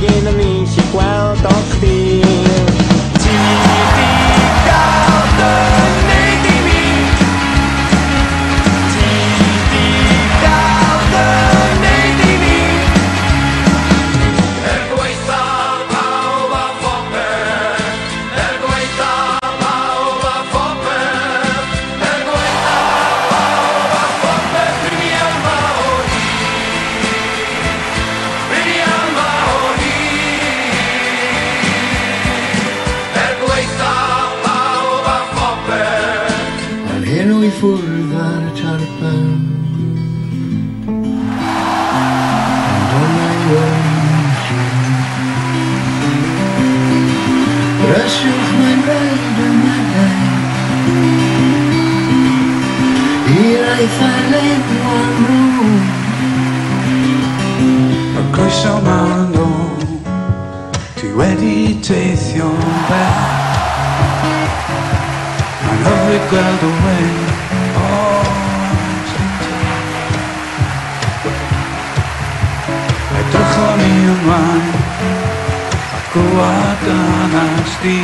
gyn yn eisiau gweld o chdi. Ti di gael dy wneud i mi. Ti di gael dy wneud i mi. Gweitha pawb a phopeth. Gweitha pawb a phopeth. Gweitha pawb a phopeth. Rydw i yma o hyd. Rydw i yma o hyd. Gweitha pawb a phopeth. Yn hyn o i ffwrdd ar y tarpan. Ond o'na i wrthi. Ryswch mae'n rhaid yn meddai. I'r eithaf leidw am nhw. Y croeso ma'n o, dwi wedi teithio'n bell. Mae'n hyfryd gweld y wen o edrychon ni ymlaen a glwad anas di.